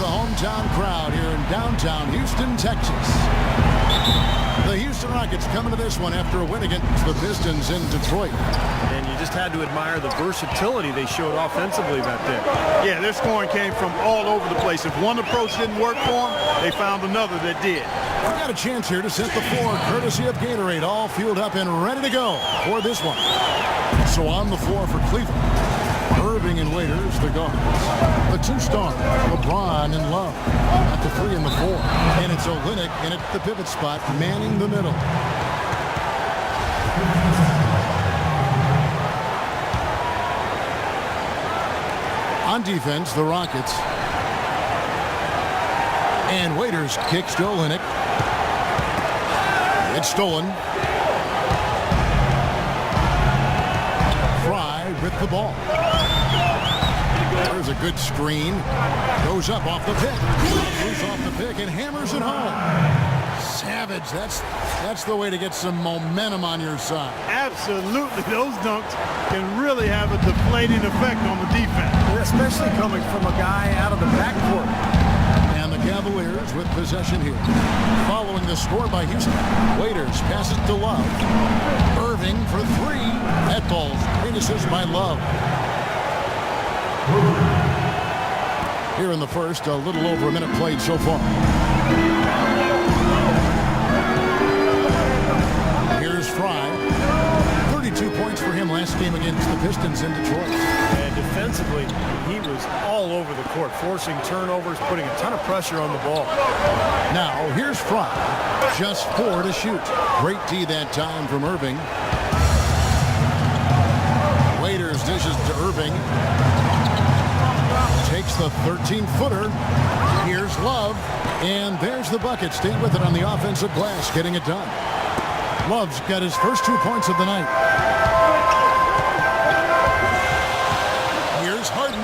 the hometown crowd here in downtown Houston, Texas. The Houston Rockets coming to this one after a win against the Pistons in Detroit. And you just had to admire the versatility they showed offensively that day. Yeah, their scoring came from all over the place. If one approach didn't work for them, they found another that did. We got a chance here to set the floor, courtesy of Gatorade, all fueled up and ready to go for this one. So on the floor for Cleveland, Irving and Waiters, the guards. The two stars, LeBron and Love at the 3 and the 4. And it's Olynyk in at the pivot spot, manning the middle. On defense, the Rockets. And Waiters kicks to Olynyk. It's stolen. Fry with the ball. There's a good screen. Goes up off the pick. Goes off the pick and hammers it home. Savage. That's the way to get some momentum on your side. Absolutely. Those dunks can really have a deflating effect on the defense. Especially coming from a guy out of the backcourt. And the Cavaliers with possession here. Following the score by Houston, Waiters passes to Love. Irving for 3. That ball's great assist by Love. Here in the first, a little over a minute played so far. Here's Fry. 32 points for him last game against the Pistons in Detroit. And defensively, he was all over the court, forcing turnovers, putting a ton of pressure on the ball. Now, here's Fry. Just 4 to shoot. Great D that time from Irving. Waiters dishes to Irving. Takes the 13-footer. Here's Love. And there's the bucket. Stay with it on the offensive glass, getting it done. Love's got his first 2 points of the night. Here's Harden.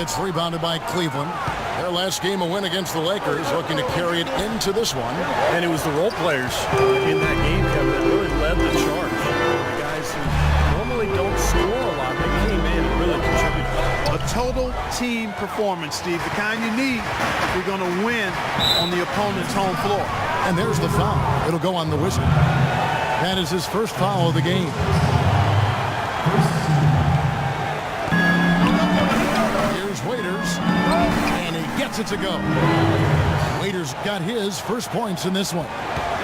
It's rebounded by Cleveland. Their last game a win against the Lakers, looking to carry it into this one. And it was the role players in that game, Kevin, that really led the charge. The guys who normally don't score a lot, they came in and really contributed. A total team performance, Steve, the kind you need if you're going to win on the opponent's home floor. And there's the foul. It'll go on the Wizard. That is his first foul of the game. Here's Waiters. And he gets it to go. Waiters got his first points in this one.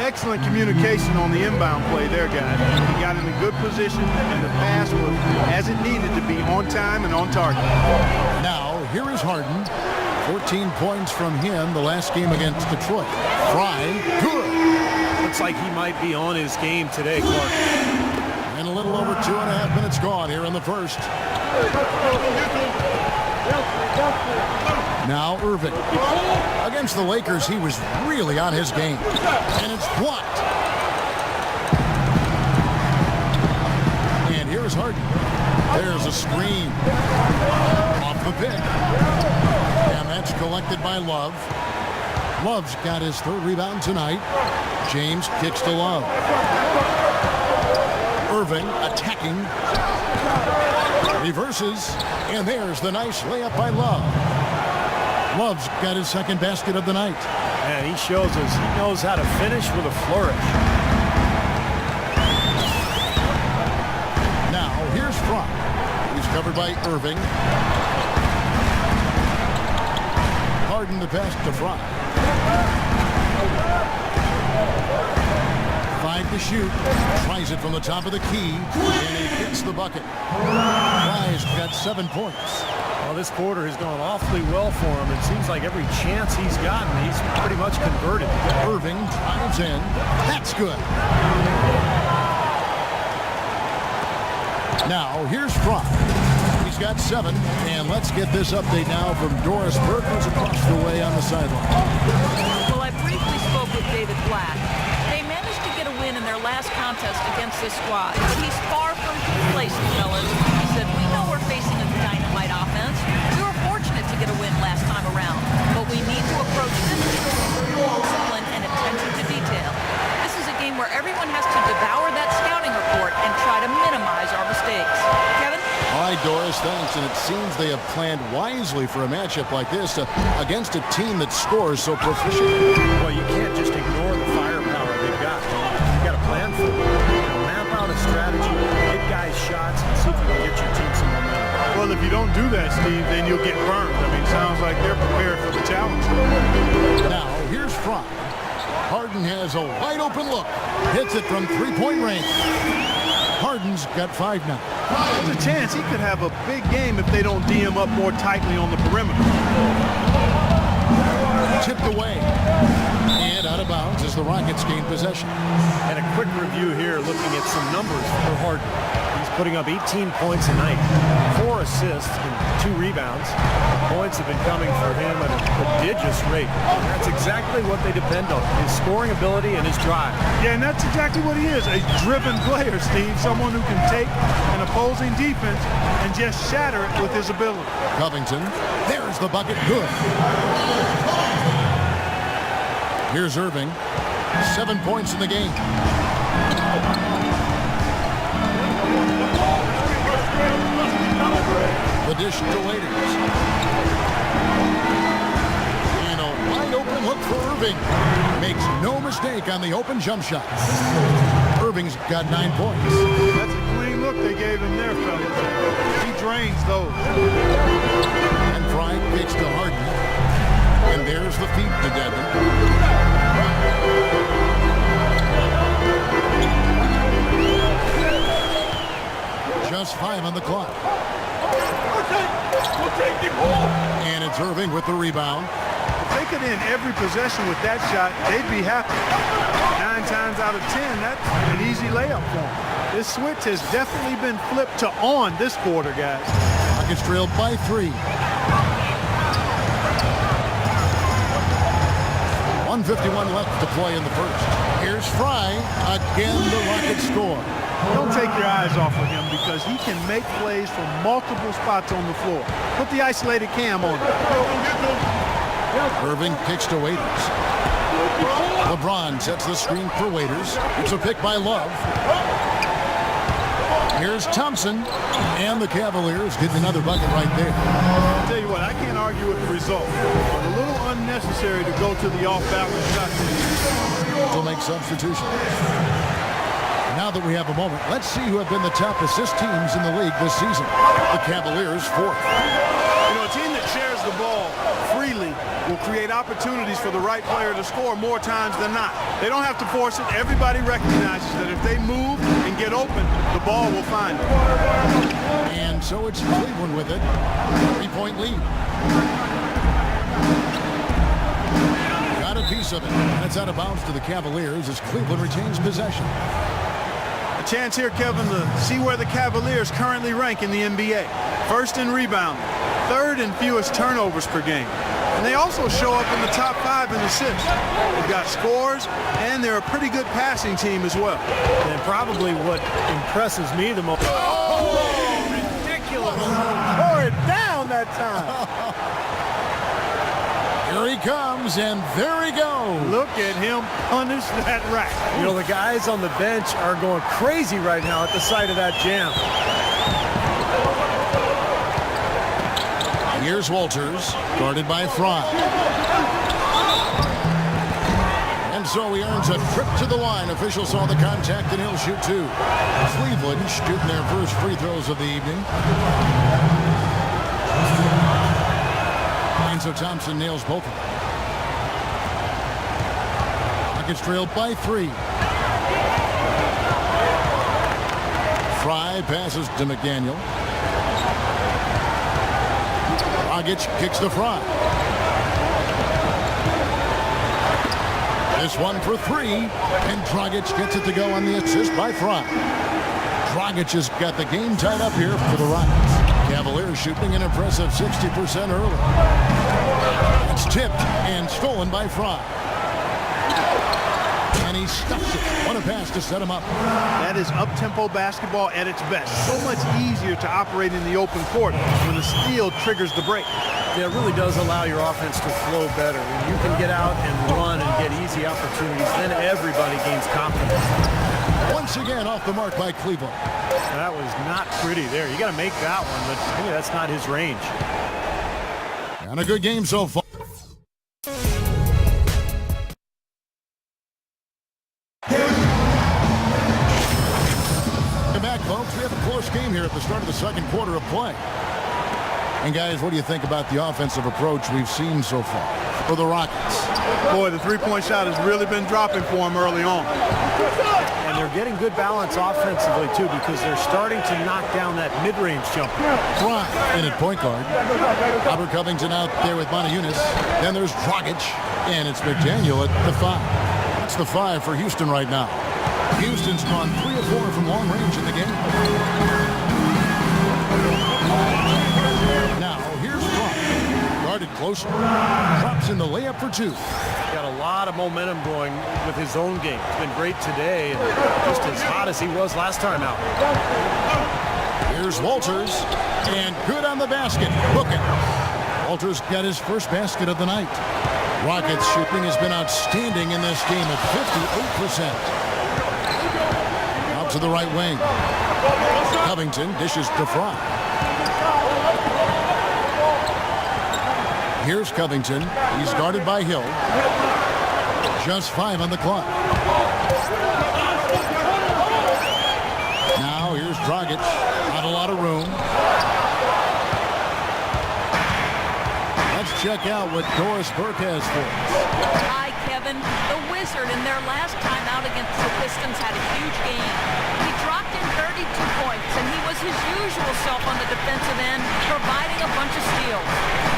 Excellent communication on the inbound play there, guys. He got in a good position, and the pass was as it needed to be, on time and on target. Now, here is Harden. 14 points from him the last game against Detroit. Fry, good. Looks like he might be on his game today, Clark. And a little over 2.5 minutes gone here in the first. Now Irving. Against the Lakers, he was really on his game. And it's blocked. And here's Harden. There's a screen. Off the pick. And that's collected by Love. Love's got his third rebound tonight. James kicks to Love. Irving attacking. Reverses. And there's the nice layup by Love. Love's got his second basket of the night. And he shows us he knows how to finish with a flourish. Now, here's Fry. He's covered by Irving. Harden the pass to Fry. 5 to shoot. Tries it from the top of the key. And he hits the bucket. Fry's got 7 points. Well, this quarter has gone awfully well for him. It seems like every chance he's gotten, he's pretty much converted. Irving drives in. That's good. Now, here's Fry. He's got 7. And let's get this update now from Doris Burke, who's across the way on the sideline. Well, I briefly spoke with David Black. They managed to get a win in their last contest against this squad, but he's far from complacent, fellas. He said, we know we're facing a dynamite offense. We were fortunate to get a win last time around, but we need to approach this with discipline and attention to detail. This is a game where everyone has to devour that scouting report and try to minimize our mistakes. Kevin? All right, right, Doris, thanks. And it seems they have planned wisely for a matchup like this against a team that scores so proficiently. Well, you can't just ignore the firepower they've got. You've got to plan for it. Map out a strategy, get guys shots, and see if you can get your team some momentum. Well, if you don't do that, Steve, then you'll get burned. I mean, it sounds like they're prepared for the challenge. Now, here's Fry. Harden has a wide open look. Hits it from three-point range. Harden's got 5 now. There's a chance he could have a big game if they don't D him up more tightly on the perimeter. Tipped away. And out of bounds as the Rockets gain possession. And a quick review here looking at some numbers for Harden. He's putting up 18 points a night, 4 assists and 2 rebounds. Points have been coming for him at a prodigious rate. That's exactly what they depend on, his scoring ability and his drive. Yeah, and that's exactly what he is, a driven player, Steve. Someone who can take an opposing defense and just shatter it with his ability. Covington, there's the bucket, good. Here's Irving, 7 points in the game. The dish to Waiters. And a wide open look for Irving. Makes no mistake on the open jump shot. Irving's got 9 points. That's a clean look they gave him there, fellas. He drains those. And Fry kicks to Harden. And there's the feed to Devin. Just 5 on the clock. And it's Irving with the rebound. If they could end every possession with that shot, they'd be happy. 9 times out of 10, that's an easy layup for them. This switch has definitely been flipped to on this quarter, guys. Rockets trailed by 3. 1:51 left to play in the first. Here's Fry. Again, the Rockets score. Don't take your eyes off of him because he can make plays from multiple spots on the floor. Put the isolated cam on him. Irving kicks to Waiters. LeBron sets the screen for Waiters. It's a pick by Love. Here's Thompson. And the Cavaliers get another bucket right there. I'll tell you what, I can't argue with the result. But a little unnecessary to go to the off-balance shot. To make substitutions. Now that we have a moment, let's see who have been the top assist teams in the league this season. The Cavaliers, 4th. You know, a team that shares the ball freely will create opportunities for the right player to score more times than not. They don't have to force it. Everybody recognizes that if they move and get open, the ball will find them. And so it's Cleveland with it. 3-point lead. Got a piece of it. And it's out of bounds to the Cavaliers as Cleveland retains possession. Chance here, Kevin, to see where the Cavaliers currently rank in the NBA. 1st in rebounding, 3rd in fewest turnovers per game. And they also show up in the top 5 in assists. They've got scores, and they're a pretty good passing team as well. And probably what impresses me the most. Oh, ridiculous. Tore it down that time. Here he comes, and there he goes. Look at him punish that rack. You know, the guys on the bench are going crazy right now at the sight of that jam. Here's Walters, guarded by Fry. And so he earns a trip to the line. Officials saw the contact, and he'll shoot 2. Cleveland shooting their first free throws of the evening. And so Thompson nails both of them. Rockets trailed by 3. Fry passes to McDaniel. Dragic kicks to Fry. This one for 3, and Dragic gets it to go on the assist by Fry. Dragic has got the game tied up here for the Rockets. Cavaliers shooting an impressive 60% early. It's tipped and stolen by Fry. And he stuffs it. What a pass to set him up. That is up-tempo basketball at its best. So much easier to operate in the open court when the steal triggers the break. Yeah, it really does allow your offense to flow better. When you can get out and run and get easy opportunities, then everybody gains confidence. Once again off the mark by Cleveland. That was not pretty there. You got to make that one, but maybe that's not his range. And a good game so far. Welcome back, folks. We have a close game here at the start of the second quarter of play. And guys, what do you think about the offensive approach we've seen so far for the Rockets? Boy, the three-point shot has really been dropping for them early on. And they're getting good balance offensively, too, because they're starting to knock down that mid-range jumper. Bryant in at point guard. Robert Covington out there with Montejunas. Then there's Dragic, and it's McDaniel at the 5. That's the 5 for Houston right now. Houston's gone 3 of 4 from long range in the game. Now, here's Bryant. Guarded closer. Drops in the layup for 2. Got a lot of momentum going with his own game. It's been great today, and just as hot as he was last time out. Here's Walters, and good on the basket. Book it. Walters got his first basket of the night. Rockets shooting has been outstanding in this game at 58%. Out to the right wing. Covington dishes to Fry. Here's Covington. He's guarded by Hill. Just 5 on the clock. Now here's Dragic. Not a lot of room. Let's check out what Doris Burke has for us. Hi, Kevin. The Wizard in their last time out against the Pistons had a huge game. He dropped in 32 points, and he was his usual self on the defensive end, providing a bunch of steals.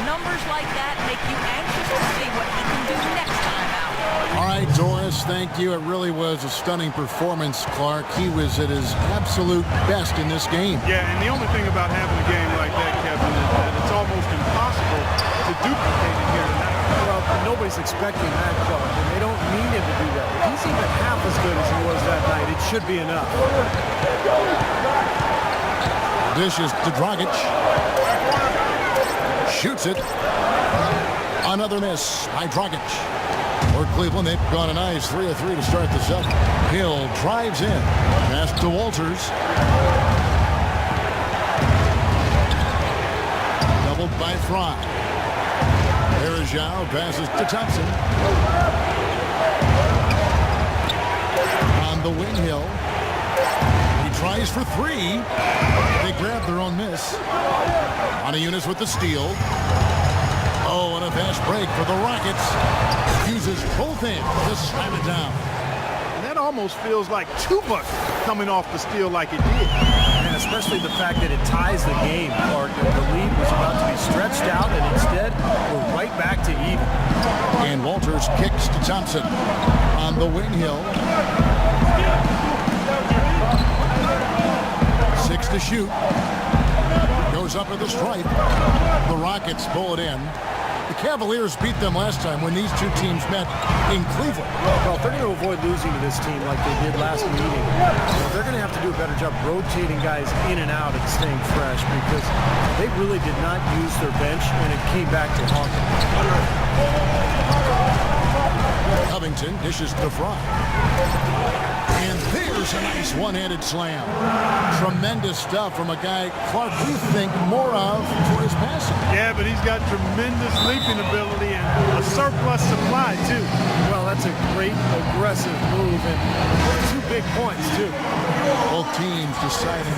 Numbers like that make you anxious to see what he can do next time out. All right, Doris, thank you. It really was a stunning performance, Clark. He was at his absolute best in this game. Yeah, and the only thing about having a game like that, Kevin, is that it's almost impossible to duplicate it here tonight. Well, nobody's expecting that, Clark, and they don't need him to do that. If he's even half as good as he was that night, it should be enough. Dishes to Dragic. Shoots it. Another miss by Dragic. For Cleveland, they've gone a nice 3 of 3 to start the second. Hill drives in. Pass to Walters. Doubled by Fry. There is HOU. Passes to Thompson. On the wing, Hill. He tries for 3. They grab their own miss. Montejunas with the steal. Oh, and a fast break for the Rockets. Uses both hands to slam it down. And that almost feels like Tupac coming off the steal like it did. And especially the fact that it ties the game, Clark. The lead was about to be stretched out, and instead we're right back to even. And Walters kicks to Thompson. On the wing, Hill. 6 to shoot. Goes up at the stripe. The Rockets pull it in. The Cavaliers beat them last time when these two teams met in Cleveland. Well, if they're going to avoid losing to this team like they did last meeting, they're going to have to do a better job rotating guys in and out and staying fresh, because they really did not use their bench when it came back to haunt them. Covington dishes to Fry. And there's a nice one-handed slam. Tremendous stuff from a guy Clark we think more of for his passing. Yeah, but he's got tremendous leaping ability and a surplus supply, too. Well, that's a great aggressive move, and 2 big points, too. Both teams deciding.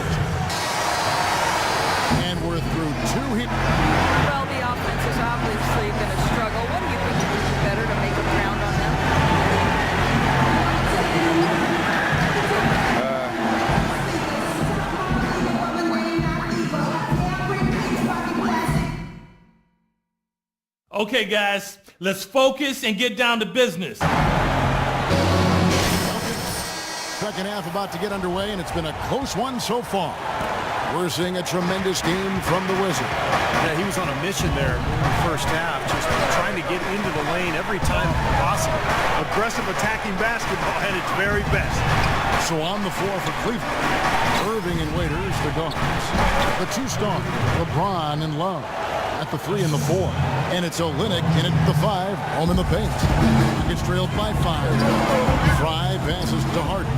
And we're through 2 here. Well, the offense is obviously going to struggle. What do you think you can do better to make a ground on them? Okay, guys, let's focus and get down to business. Second half about to get underway, and it's been a close one so far. We're seeing a tremendous game from the Wizard. Yeah, he was on a mission there in the first half, just trying to get into the lane every time possible. Aggressive attacking basketball at its very best. So on the floor for Cleveland, Irving and Waiters, the guards. The 2 stars, LeBron and Love. At the 3 and the 4. And it's Olynyk in at the 5, home in the paint. Gets trailed by 5. Fry passes to Harden.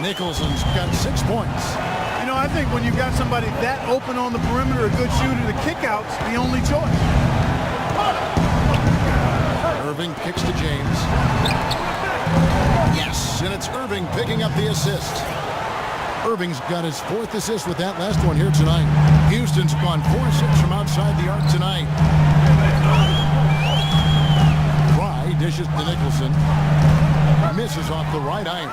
Nicholson's got 6 points. You know, I think when you've got somebody that open on the perimeter, a good shooter, the kick-out's the only choice. Irving kicks to James. Yes, and it's Irving picking up the assist. Irving's got his 4th assist with that last one here tonight. Houston's gone 4-6 from outside the arc tonight. Fry dishes to Nicholson. Misses off the right iron.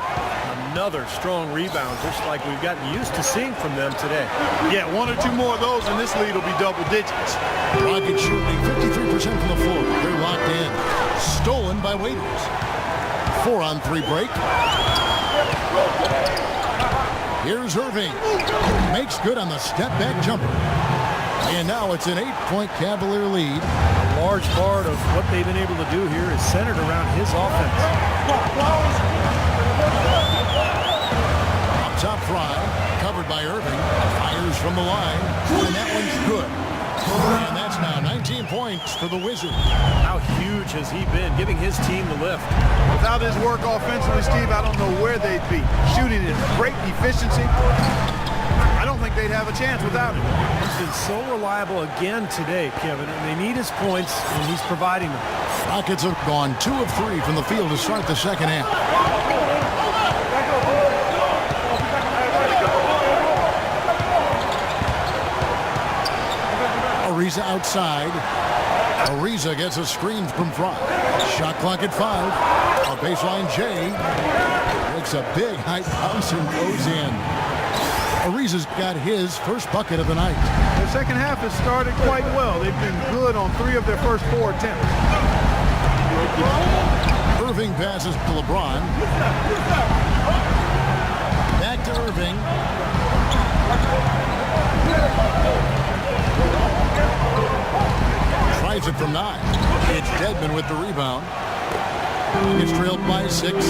Another strong rebound, just like we've gotten used to seeing from them today. Yeah, 1 or 2 more of those, and this lead will be double digits. Rockets shooting 53% from the floor. They're locked in. Stolen by Waiters. 4-on-3 break. Here's Irving. Makes good on the step-back jumper. And now it's an 8-point Cavalier lead. A large part of what they've been able to do here is centered around his offense. Up top, Fry. Covered by Irving. Fires from the line. And that one's good. And that's now 19 points for the Wizards. How huge has he been, giving his team the lift? Without his work offensively, Steve, I don't know where they'd be. Shooting at great efficiency. I don't think they'd have a chance without him. He's been so reliable again today, Kevin, and they need his points, and he's providing them. Rockets have gone 2 of 3 from the field to start the second half. Ariza outside. Ariza gets a screen from Fry. Shot clock at 5. A baseline J. Makes a big high bounce and goes in. Ariza's got his first bucket of the night. The second half has started quite well. They've been good on 3 of their first 4 attempts. Irving passes to LeBron. Back to Irving. Tries it from 9. It's Dedmon with the rebound. It's trailed by 6.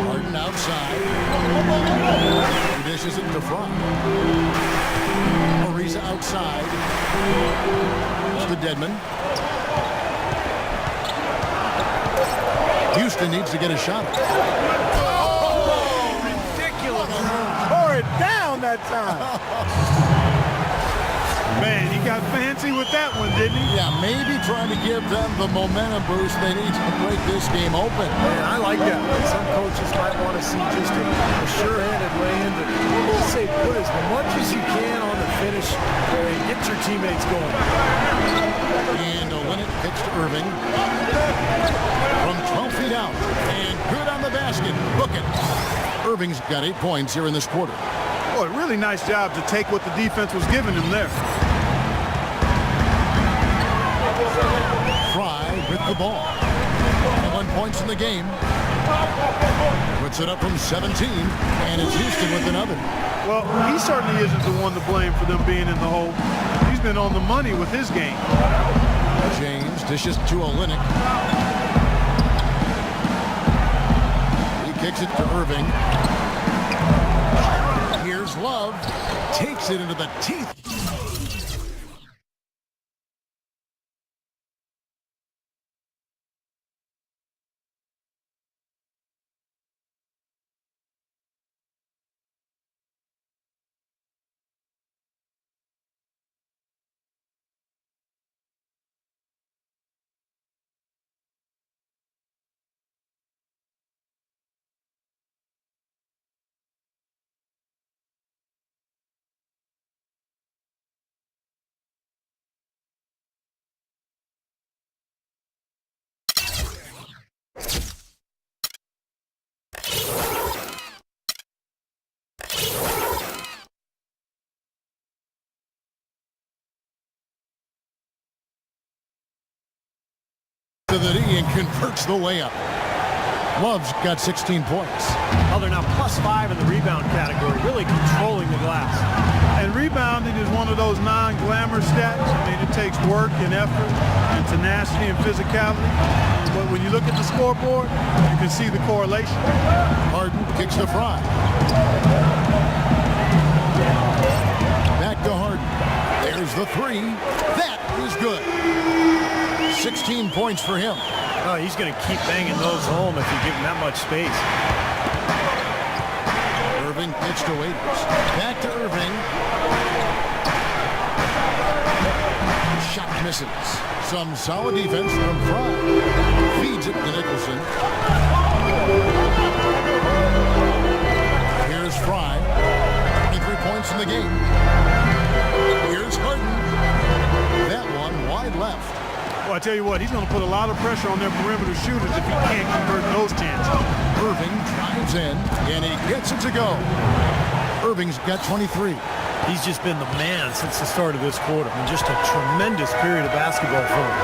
Harden outside. He dishes it to Fry. Ariza outside. It's to Dedmon. Houston needs to get a shot. Oh, ridiculous. Tore it down that time. Man, he got fancy with that one, didn't he? Yeah, maybe trying to give them the momentum boost they need to break this game open. Man, I like that. Some coaches might want to see just a sure-handed way in to say put as much as you can on the finish and get your teammates going. And Olynyk kicks to Irving. From 12 feet out. And good on the basket. Book it. Irving's got 8 points here in this quarter. Boy, really nice job to take what the defense was giving him there. Fry with the ball. 11 points in the game. Puts it up from 17. And it's Houston with another. Well, he certainly isn't the one to blame for them being in the hole. He's been on the money with his game. James dishes to Olynyk. He kicks it to Irving. Here's Love. Takes it into the teeth. To the D and converts the layup. Love's got 16 points. Well, they're now +5 in the rebound category, really controlling the glass. And rebounding is one of those non-glamour stats. I mean, it takes work and effort and tenacity and physicality. But when you look at the scoreboard, you can see the correlation. Harden kicks the Fry. Back to Harden. There's the 3. That is good. 16 points for him. Oh, he's going to keep banging those home if you give him that much space. Irving pitched to Waiters. Back to Irving. Shot misses. Some solid defense from Fry. Feeds it to Nicholson. Here's Fry. 23 points in the game. Here's Harden. That one wide left. Well, I tell you what, he's going to put a lot of pressure on their perimeter shooters if he can't convert those chances. Irving drives in, and he gets it to go. Irving's got 23. He's just been the man since the start of this quarter. I mean, just a tremendous period of basketball for him.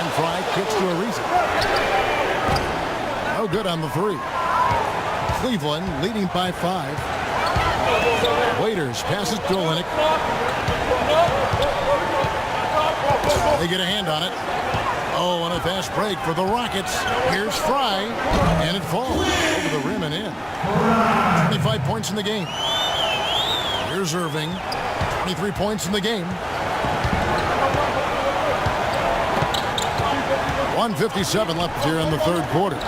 And Fry kicks to Ariza. No good on the three. Cleveland leading by 5. Waiters passes to Olynyk. They get a hand on it. Oh, and a fast break for the Rockets. Here's Fry, and it falls over the rim and in. 25 points in the game. Here's Irving. 23 points in the game. 1:57 left here in the third quarter.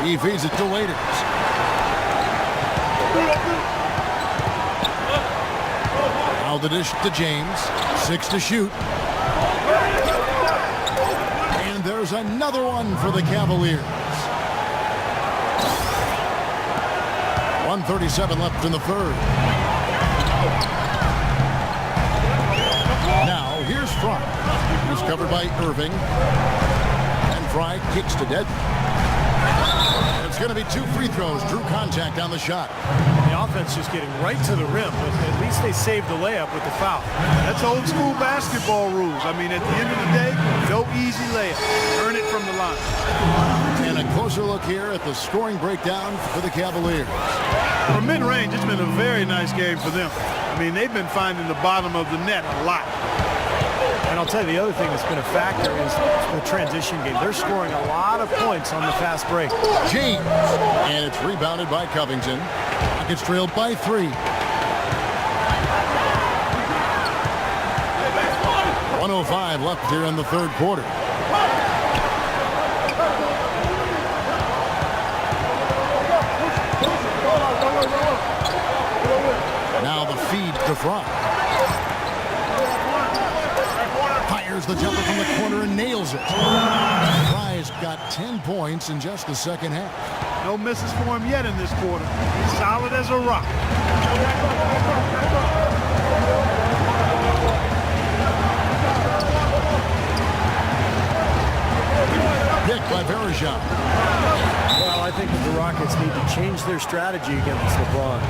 He feeds it to Waiters. Now the dish to James. 6 to shoot. And there's another one for the Cavaliers. 1:37 left in the third. Now here's Fry. He's covered by Irving. And Fry kicks to dead. It's going to be 2 free throws. Drew contact on the shot. The offense just getting right to the rim, but at least they saved the layup with the foul. That's old school basketball rules. I mean, at the end of the day, no easy layup. Earn it from the line. And a closer look here at the scoring breakdown for the Cavaliers. From mid-range, it's been a very nice game for them. I mean, they've been finding the bottom of the net a lot. And I'll tell you the other thing that's been a factor is the transition game. They're scoring a lot of points on the fast break. James. And it's rebounded by Covington. Rockets trailed by 3. 1:05 left here in the third quarter. Now the feed to Fry. Fires the jumper from the corner and nails it. Fry's got 10 points in just the second half. No misses for him yet in this quarter. He's solid as a rock. Picked by Bergeron. Well, I think that the Rockets need to change their strategy against LeBron.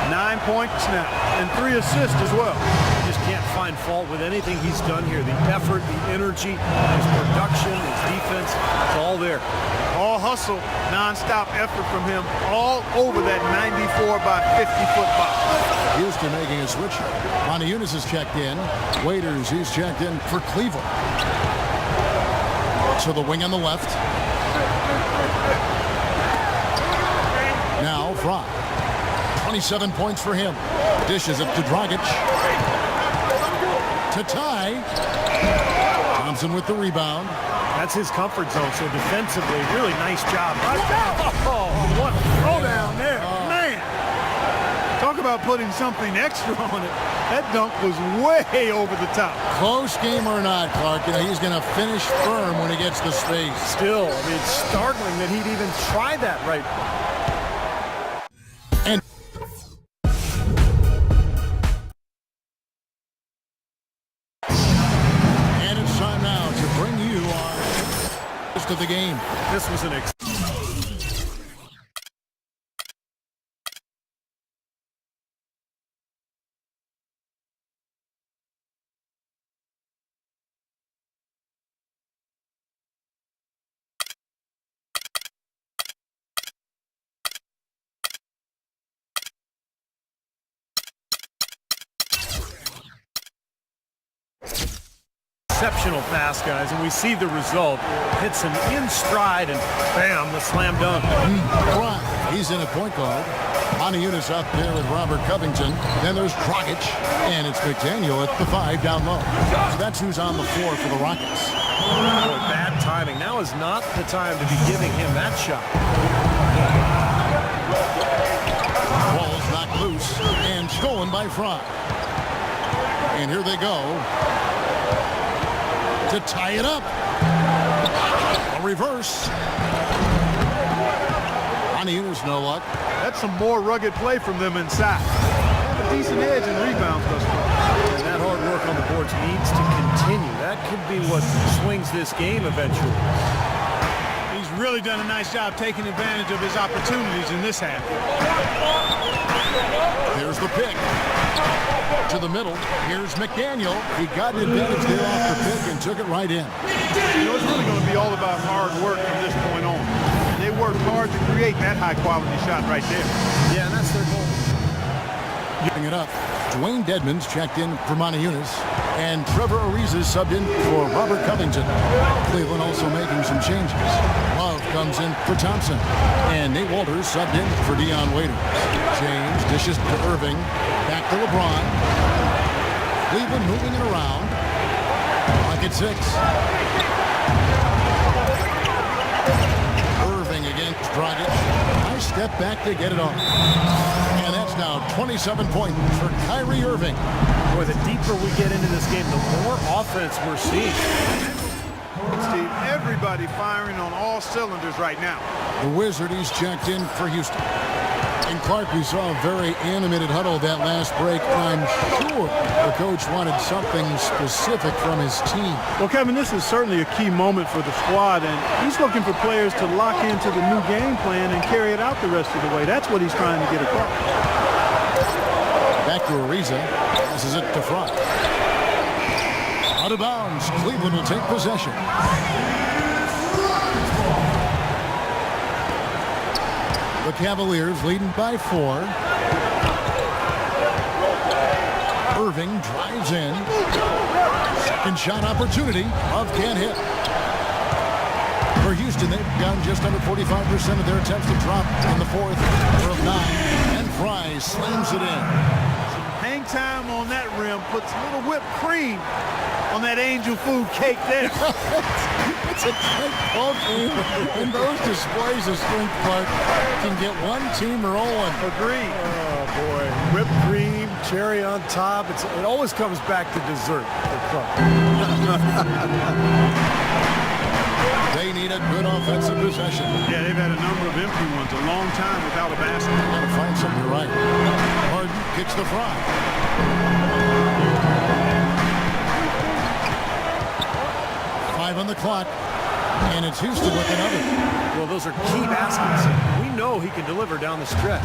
9 points now, and 3 assists as well. You just can't find fault with anything he's done here. The effort, the energy, his production, his defense, it's all there. All hustle, non-stop effort from him, all over that 94 by 50-foot box. Houston making a switch. Montejunas is checked in. Waiters, he's checked in for Cleveland. So the wing on the left. Now Fry. 27 points for him. Dishes it to Dragic. To tie. Thompson with the rebound. That's his comfort zone, so defensively, really nice job. Oh, what a throwdown there. Man, talk about putting something extra on it. That dunk was way over the top. Close game or not, Clark, you know, he's going to finish firm when he gets the space. Still, I mean, it's startling that he'd even try that right. And it's time now to bring you our rest of the game. This was an exceptional pass, guys, and we see the result. Hits him in stride, and bam, the slam dunk. Fry, he's in a point guard. Maniunas up there with Robert Covington. Then there's Dragic, and it's McDaniel at the 5 down low. So that's who's on the floor for the Rockets. Boy, bad timing. Now is not the time to be giving him that shot. Ball's knocked loose and stolen by Fry. And here they go to tie it up. A reverse. Maniunas, no luck. That's some more rugged play from them inside. They have a decent edge in rebounds thus far. And that hard work on the boards needs to continue. That could be what swings this game eventually. He's really done a nice job taking advantage of his opportunities in this half. Here's the pick. To the middle. Here's McDaniel. He got an advantage there off the pick and took it right in. You know, it's really going to be all about hard work from this point on. They worked hard to create that high-quality shot right there. Yeah, and that's their goal. Giving it up. Dwayne Dedmon's checked in for Maniunas, and Trevor Ariza subbed in for Robert Covington. Cleveland also making some changes. Love comes in for Thompson, and Nate Walters subbed in for Dion Waiters. James dishes to Irving, back to LeBron. Cleveland moving it around. Like at 6. Irving against Dragic. Nice step back to get it on. And that's now 27 points for Kyrie Irving. Boy, the deeper we get into this game, the more offense we're seeing. Steve, everybody firing on all cylinders right now. The Wizard, he's checked in for Houston. And Clark, we saw a very animated huddle that last break. I'm sure the coach wanted something specific from his team. Well, Kevin, this is certainly a key moment for the squad, and he's looking for players to lock into the new game plan and carry it out the rest of the way. That's what he's trying to get across. Back to Ariza. Passes it to Fry. Out of bounds. Cleveland will take possession. The Cavaliers leading by 4. Irving drives in. Second shot opportunity. Love can't hit. For Houston, they've gotten just under 45% of their attempts to drop in the 4th. 4 of 9. And Fry slams it in. Hang time on that rim puts a little whipped cream on that angel food cake there. It's a tight ball game, and those displays of strength, Clark, can get one team rolling. Agreed. Oh, boy. Whipped cream, cherry on top. It always comes back to dessert. They need a good offensive possession. Yeah, they've had a number of empty ones, a long time without a basket. Gotta find something right. Harden kicks the Fry. 5 on the clock, and it's Houston with another. Well, those are key baskets. We know he can deliver down the stretch.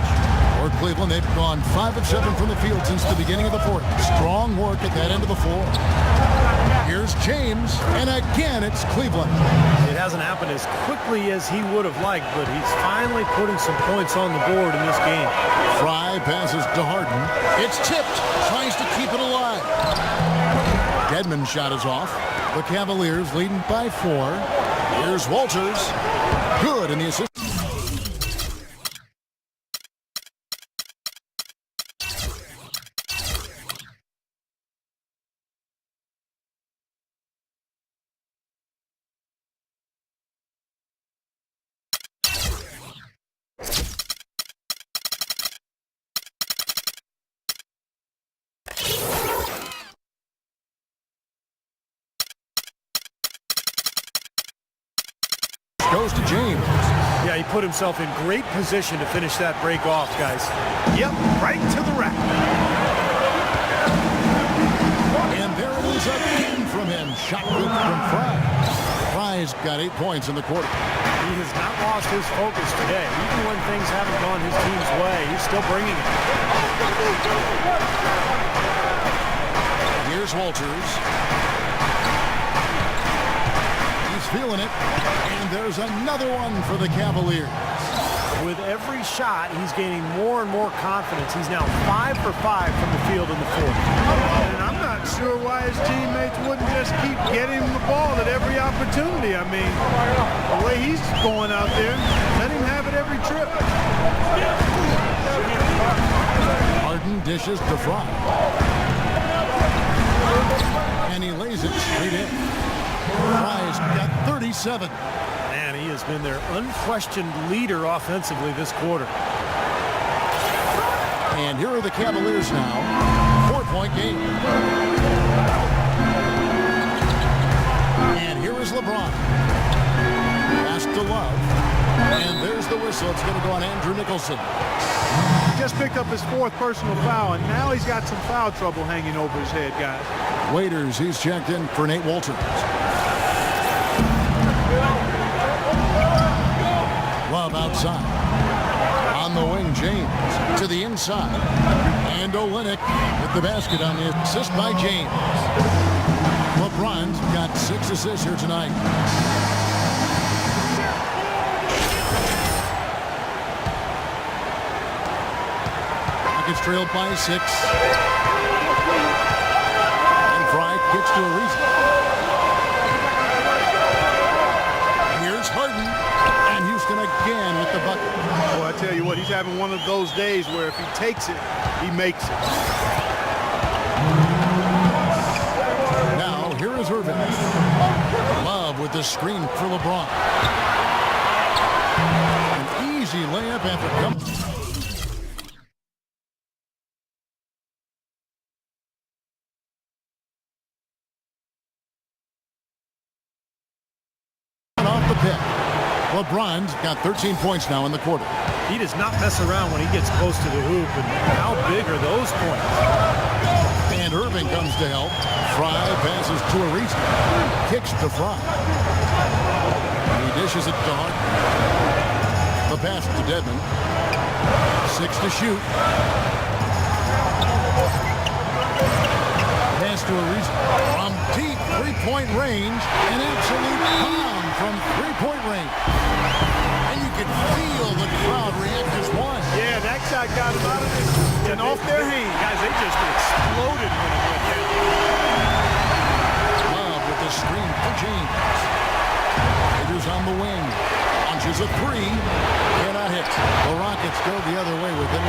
For Cleveland, they've gone 5 of 7 from the field since the beginning of the 4th. Strong work at that end of the floor. Here's James, and again it's Cleveland. It hasn't happened as quickly as he would have liked, but he's finally putting some points on the board in this game. Fry passes to Harden. It's tipped. Tries to keep it alive. Dedmon's shot is off. The Cavaliers leading by 4. Here's Walters. Good in the assist. Goes to James. Yeah, he put himself in great position to finish that break off, guys. Yep, right to the rack. And there it is again from him. Shot good from Fry. Fry's got 8 points in the quarter. He has not lost his focus today. Even when things haven't gone his team's way, he's still bringing it. Here's Walters. Feeling it, and there's another one for the Cavaliers. With every shot, he's gaining more and more confidence. He's now 5 for 5 from the field in the 4th. And I'm not sure why his teammates wouldn't just keep getting him the ball at every opportunity. opportunity. I mean, the way he's going out there, let him have it every trip. Harden dishes to Fry. And he lays it straight in. Fry's got 37. Man, he has been their unquestioned leader offensively this quarter. And here are the Cavaliers now. 4-point game. And here is LeBron. Pass to Love. And there's the whistle. It's going to go on Andrew Nicholson. Just picked up his 4th personal foul, and now he's got some foul trouble hanging over his head, guys. Waiters, he's checked in for Nate Walters. Love outside. On the wing, James to the inside. And Olynyk with the basket on the assist by James. LeBron's got 6 assists here tonight. Rockets trailed by 6. And Fry gets to a reason. Here's Harden. And Houston again with the bucket. Well, I tell you what, he's having one of those days where if he takes it, he makes it. Now, here is Irving. Love with the screen for LeBron. An easy layup after coming. Off the pick. LeBron's got 13 points now in the quarter. He does not mess around when he gets close to the hoop, and how big are those points? And Irving comes to help. Fry passes to Ariza. Kicks to Fry. He dishes it to Harden. The pass to Dedmon. 6 to shoot. Pass to Ariza. From deep three-point range. An absolute bomb from three-point range. And you can feel the crowd react as one. Yeah, that shot got him out of this and off their hands. Guys, they just exploded when it went down. Love with the screen for James. Raiders on the wing. Launches a 3. Cannot hit. The Rockets go the other way with it.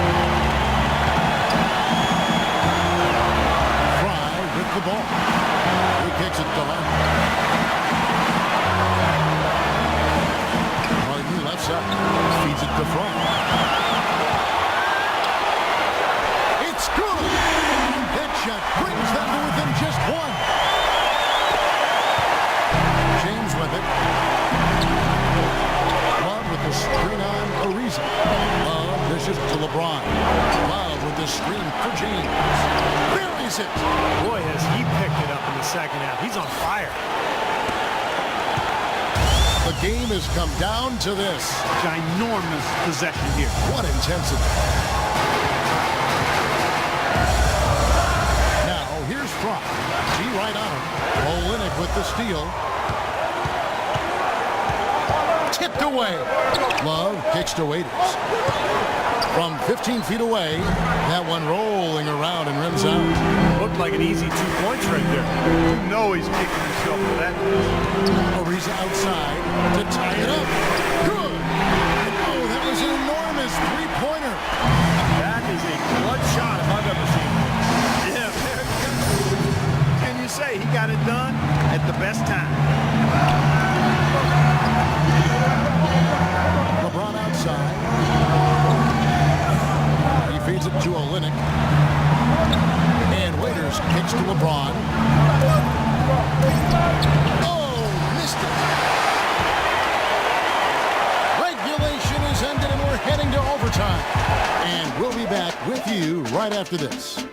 Fry with the ball. He kicks it to Harden. Harden left side. Feeds it to Fry. It's good. That shot brings them to within just 1. James with it. Love with the screen on Ariza. Love dishes to LeBron. Love with the screen for James. Buries it. Boy, has he picked it up in the second half. He's on fire. The game has come down to this. Ginormous possession here. What intensity. Now, here's Fry. G right on him. Olynyk with the steal. Tipped away. Love kicks to Waiters. From 15 feet away, that one rolling around and rims out. Looked like an easy 2 points right there. You know he's kicking himself for that. Ariza outside to tie it up. Good. Oh, that was an enormous three-pointer. That is a clutch shot if I've ever seen one. Yeah, there it goes. Can you say he got it done at the best time? LeBron outside. He feeds it to Olynyk. And Waiters kicks to LeBron. Oh, missed it. Regulation is ended and we're heading to overtime. And we'll be back with you right after this.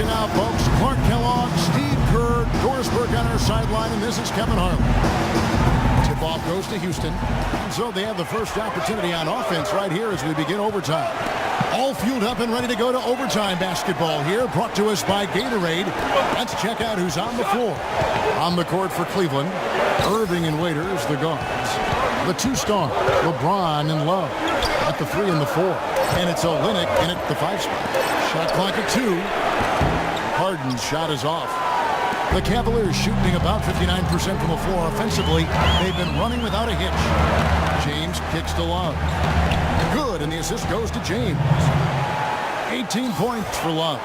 Now, folks, Clark Kellogg, Steve Kerr, Doris Burke on our sideline, and this is Kevin Harlan. Tip-off goes to Houston. And so they have the first opportunity on offense right here as we begin overtime. All fueled up and ready to go to overtime basketball here, brought to us by Gatorade. Let's check out who's on the floor. On the court for Cleveland, Irving and Waiters, the guards. The two stars, LeBron and Love at the 3 and the 4. And it's Olynyk in at the 5 spot. Shot clock at 2. Harden's shot is off. The Cavaliers shooting about 59% from the floor offensively. They've been running without a hitch. James kicks to Love. Good, and the assist goes to James. 18 points for Love.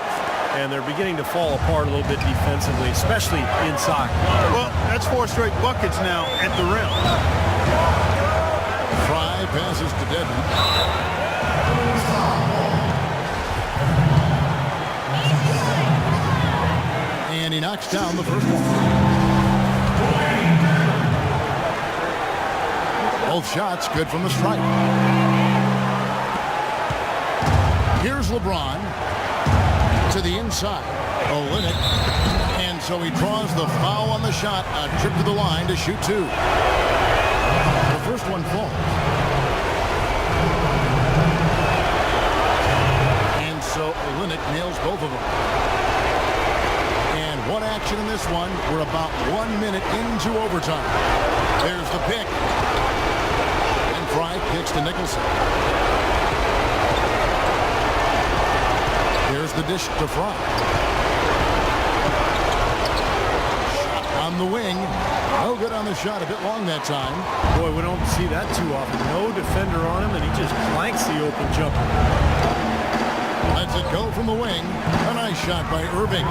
And they're beginning to fall apart a little bit defensively, especially inside. Well, that's 4 straight buckets now at the rim. Fry passes to Devin. And he knocks down the first one. Both shots good from the stripe. Here's LeBron to the inside. Olynyk. And so he draws the foul on the shot. A trip to the line to shoot 2. The first one falls. And so Olynyk nails both of them. And one action in this one. We're about 1 minute into overtime. There's the pick. And Fry picks to Nicholson. Here's the dish to Fry. On the wing. No good on the shot. A bit long that time. Boy, we don't see that too often. No defender on him, and he just clanks the open jumper. Lets it go from the wing. A nice shot by Irving.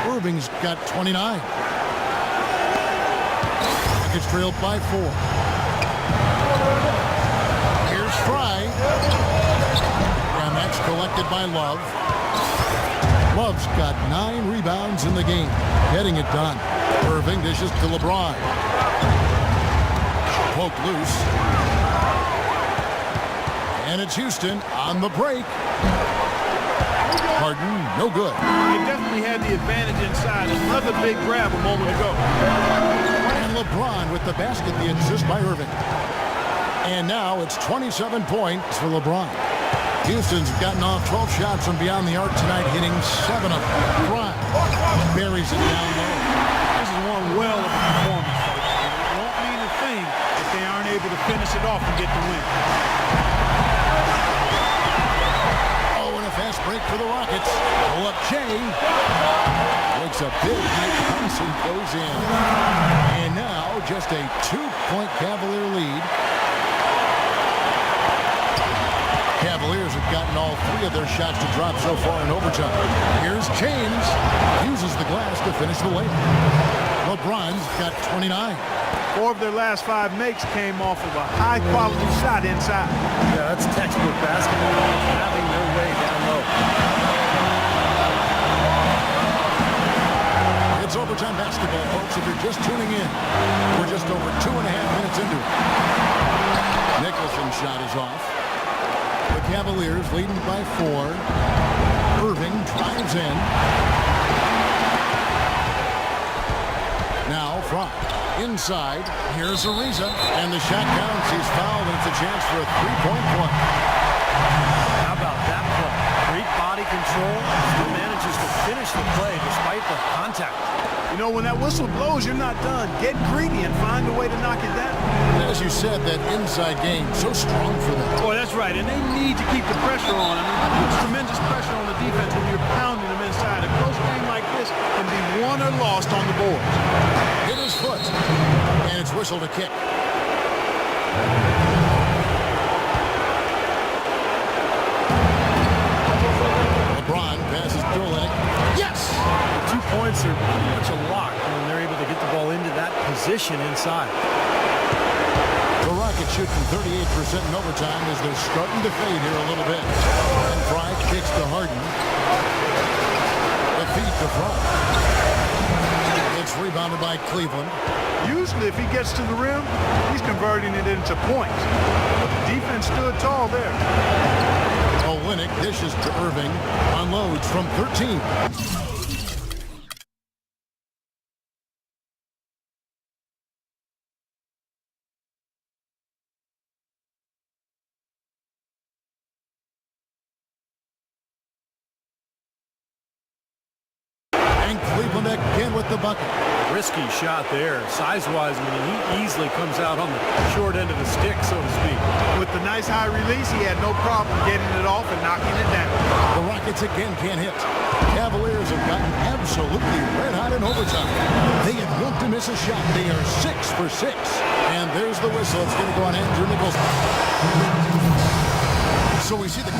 Irving's got 29. It's trailed by 4. Here's Fry. And that's collected by Love. Love's got 9 rebounds in the game. Getting it done. Irving dishes to LeBron. Poked loose. And it's Houston on the break. Harden, no good. They definitely had the advantage inside. Another big grab a moment ago. And LeBron with the basket, the assist by Irving. And now it's 27 points for LeBron. Houston's gotten off 12 shots from beyond the arc tonight, hitting 7 of them. LeBron buries it down low. This is one well of a performance, folks. It won't mean a thing if they aren't able to finish it off and get the win. Fast break for the Rockets. Pull up Jay. Makes a big hit. Thompson goes in. And now just a 2-point Cavalier lead. Cavaliers have gotten all 3 of their shots to drop so far in overtime. Here's James. Uses the glass to finish the layup. LeBron's got 29. 4 of their last 5 makes came off of a high-quality shot inside. Yeah, that's textbook basketball. Having their way down low. It's overtime basketball, folks. If you're just tuning in, we're just over 2.5 minutes into it. Nicholson's shot is off. The Cavaliers leading by 4. Irving drives in. Now Fry. Inside, here's Ariza, and the shot counts. He's fouled, and it's a chance for a 3-point play. How about that play? Great body control. Still manages to finish the play despite the contact. You know, when that whistle blows, you're not done. Get greedy and find a way to knock it down. As you said, that inside game, so strong for them. Boy, that's right, and they need to keep the pressure on. I mean, it's tremendous pressure on the defense when you're pounding them inside. A close game like this can be won or lost on the board. Hit his foot, and it's whistled a kick. LeBron passes to Olynyk. Yes! The 2 points are pretty much a lock when they're able to get the ball into that position inside. The Rockets shoot from 38% in overtime as they're starting to fade here a little bit. And Fry kicks to Harden. The feed to Fry. It's rebounded by Cleveland. Usually, if he gets to the rim, he's converting it into points. But the defense stood tall there. Olynyk dishes to Irving. Unloads from 13. with the bucket. Risky shot there. Size-wise, I mean, he easily comes out on the short end of the stick, so to speak. With the nice high release, he had no problem getting it off and knocking it down. The Rockets again can't hit. Cavaliers have gotten absolutely red hot in overtime. They have yet to miss a shot. They are 6 for 6. And there's the whistle. It's going to go on Andrew Nichols. So we see the